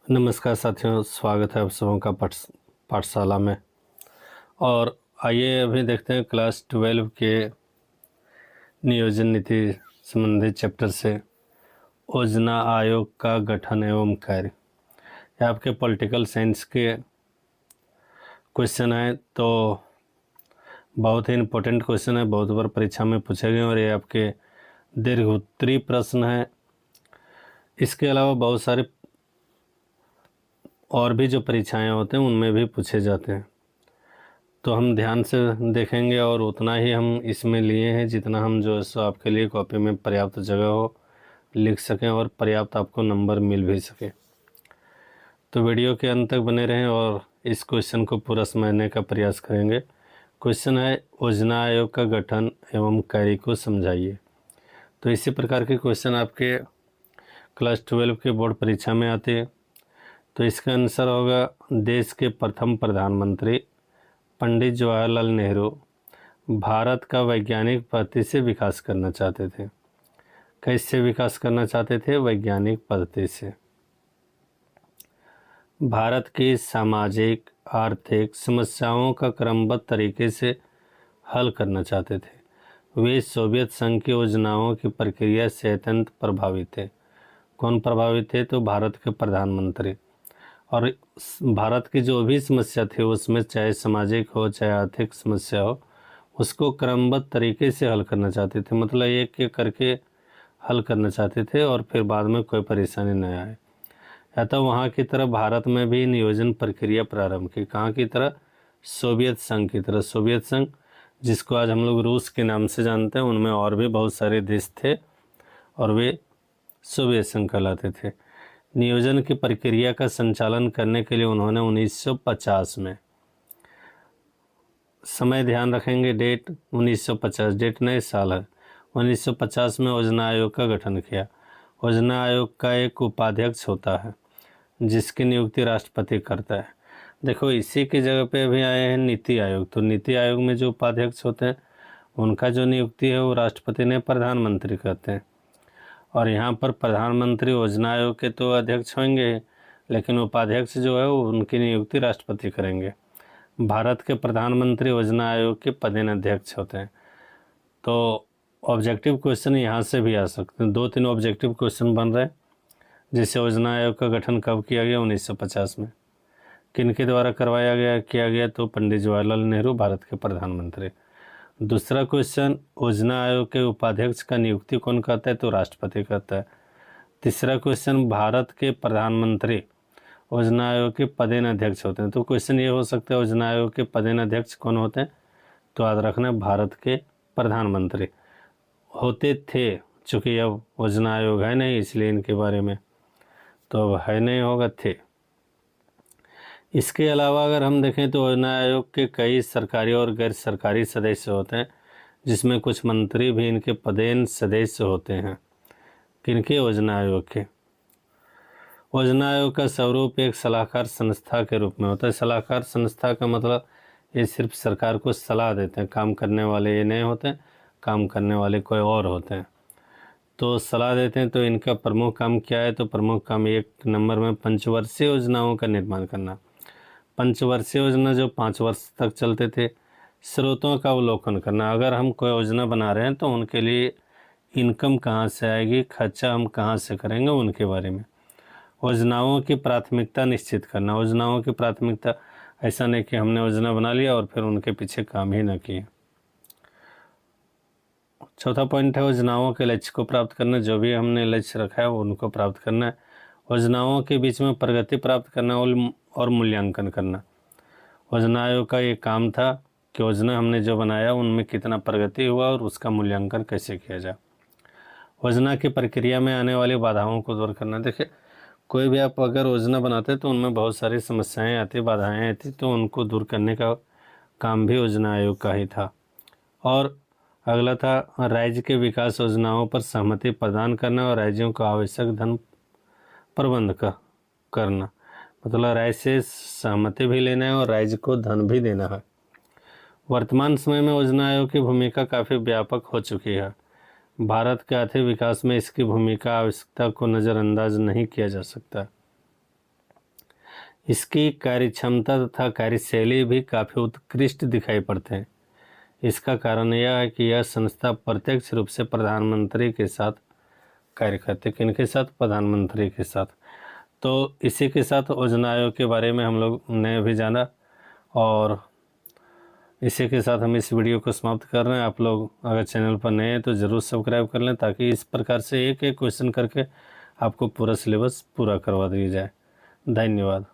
नमस्कार साथियों, स्वागत है आप सबों का पाठशाला में। और आइए अभी देखते हैं क्लास 12 के नियोजन नीति संबंधित चैप्टर से योजना आयोग का गठन एवं कार्य। ये आपके पॉलिटिकल साइंस के क्वेश्चन है, तो बहुत ही इम्पोर्टेंट क्वेश्चन है, बहुत बार परीक्षा में पूछे गए और ये आपके दीर्घ उत्तरीय प्रश्न है। इसके अलावा बहुत सारे और भी जो परीक्षाएं होते हैं उनमें भी पूछे जाते हैं, तो हम ध्यान से देखेंगे और उतना ही हम इसमें लिए हैं जितना हम जो है सो आपके लिए कॉपी में पर्याप्त जगह हो, लिख सकें और पर्याप्त आपको नंबर मिल भी सके। तो वीडियो के अंत तक बने रहें और इस क्वेश्चन को पूरा समझने का प्रयास करेंगे। क्वेश्चन है, योजना आयोग का गठन एवं कार्य को समझाइए। तो इसी प्रकार के क्वेश्चन आपके क्लास 12 के बोर्ड परीक्षा में आते हैं। तो इसका आंसर होगा, देश के प्रथम प्रधानमंत्री पंडित जवाहरलाल नेहरू भारत का वैज्ञानिक पद्धति से विकास करना चाहते थे। कैसे विकास करना चाहते थे? वैज्ञानिक पद्धति से। भारत की सामाजिक आर्थिक समस्याओं का क्रमबद्ध तरीके से हल करना चाहते थे। वे सोवियत संघ की योजनाओं की प्रक्रिया से अत्यंत प्रभावित थे। कौन प्रभावित थे? तो भारत के प्रधानमंत्री। और भारत की जो भी समस्या थी उसमें चाहे सामाजिक हो चाहे आर्थिक समस्या हो, उसको क्रमबद्ध तरीके से हल करना चाहते थे। मतलब एक एक करके हल करना चाहते थे और फिर बाद में कोई परेशानी न आए। या तो वहाँ की तरह भारत में भी नियोजन प्रक्रिया प्रारंभ की। कहाँ की तरह? सोवियत संघ की तरह। सोवियत संघ जिसको आज हम लोग रूस के नाम से जानते हैं, उनमें और भी बहुत सारे देश थे और वे सोवियत संघ कहलाते थे। नियोजन की प्रक्रिया का संचालन करने के लिए उन्होंने 1950 में, समय ध्यान रखेंगे, डेट 1950, डेट नहीं साल है, 1950 में योजना आयोग का गठन किया। योजना आयोग का एक उपाध्यक्ष होता है जिसकी नियुक्ति राष्ट्रपति करता है। देखो इसी की जगह पे अभी आए हैं नीति आयोग। तो नीति आयोग में जो उपाध्यक्ष होते हैं उनका जो नियुक्ति है वो राष्ट्रपति ने प्रधानमंत्री करते हैं। और यहाँ पर प्रधानमंत्री योजना आयोग के तो अध्यक्ष होंगे, लेकिन उपाध्यक्ष जो है वो उनकी नियुक्ति राष्ट्रपति करेंगे। भारत के प्रधानमंत्री योजना आयोग के पदेन अध्यक्ष होते हैं। तो ऑब्जेक्टिव क्वेश्चन यहाँ से भी आ सकते हैं। 2-3 ऑब्जेक्टिव क्वेश्चन बन रहे हैं। जिससे योजना आयोग का गठन कब किया गया? 1950 में। किनके द्वारा किया गया? तो पंडित जवाहरलाल नेहरू, भारत के प्रधानमंत्री। दूसरा क्वेश्चन, योजना आयोग के उपाध्यक्ष का नियुक्ति कौन करता है? तो राष्ट्रपति करता है। तीसरा क्वेश्चन, भारत के प्रधानमंत्री योजना आयोग के पदेन अध्यक्ष होते हैं। तो क्वेश्चन ये हो सकता है, योजना आयोग के पदेन अध्यक्ष कौन होते हैं? तो याद रखना, भारत के प्रधानमंत्री होते थे। चूँकि अब योजना आयोग है नहीं इसलिए इनके बारे में तो अब है नहीं, होगा थे। इसके अलावा अगर हम देखें तो योजना आयोग के कई सरकारी और गैर सरकारी सदस्य होते हैं, जिसमें कुछ मंत्री भी इनके पदेन सदस्य होते हैं। किनके? योजना आयोग के। योजना आयोग का स्वरूप एक सलाहकार संस्था के रूप में होता है। सलाहकार संस्था का मतलब ये सिर्फ सरकार को सलाह देते हैं, काम करने वाले ये नहीं होते, काम करने वाले कोई और होते हैं। तो सलाह देते हैं। तो इनका प्रमुख काम क्या है? तो प्रमुख काम 1 नंबर में पंचवर्षीय योजनाओं का निर्माण करना। पंचवर्षीय योजना जो 5 वर्ष तक चलते थे, स्रोतों का अवलोकन करना। अगर हम कोई योजना बना रहे हैं तो उनके लिए इनकम कहाँ से आएगी, खर्चा हम कहाँ से करेंगे, उनके बारे में। योजनाओं की प्राथमिकता निश्चित करना। योजनाओं की प्राथमिकता, ऐसा नहीं कि हमने योजना बना लिया और फिर उनके पीछे काम ही न किए। चौथा पॉइंट है, योजनाओं के लक्ष्य को प्राप्त करना। जो भी हमने लक्ष्य रखा है वो उनको प्राप्त करना है। योजनाओं के बीच में प्रगति प्राप्त करना और मूल्यांकन करना। योजना आयोग का ये काम था कि योजना हमने जो बनाया उनमें कितना प्रगति हुआ और उसका मूल्यांकन कैसे किया जाए। योजना की प्रक्रिया में आने वाली बाधाओं को दूर करना। देखिए कोई भी आप अगर योजना बनाते तो उनमें बहुत सारी समस्याएं आती, बाधाएं आती, तो उनको दूर करने का काम भी योजना आयोग का ही था। और अगला था, राज्य के विकास योजनाओं पर सहमति प्रदान करना और राज्यों को आवश्यक धन प्रबंध करना। मतलब राज्य से सहमति भी लेना है और राज्य को धन भी देना है। वर्तमान समय में योजना आयोग की भूमिका काफ़ी व्यापक हो चुकी है। भारत के आर्थिक विकास में इसकी भूमिका आवश्यकता को नज़रअंदाज नहीं किया जा सकता। इसकी कार्यक्षमता तथा कार्यशैली भी काफ़ी उत्कृष्ट दिखाई पड़ते हैं। इसका कारण यह है कि यह संस्था प्रत्यक्ष रूप से प्रधानमंत्री के साथ कार्य करती है। किनके साथ? प्रधानमंत्री के साथ। तो इसी के साथ योजना आयोग के बारे में हम लोग ने भी जाना, और इसी के साथ हम इस वीडियो को समाप्त कर रहे हैं। आप लोग अगर चैनल पर नए हैं तो ज़रूर सब्सक्राइब कर लें, ताकि इस प्रकार से एक एक क्वेश्चन करके आपको पूरा सिलेबस पूरा करवा दिया जाए। धन्यवाद।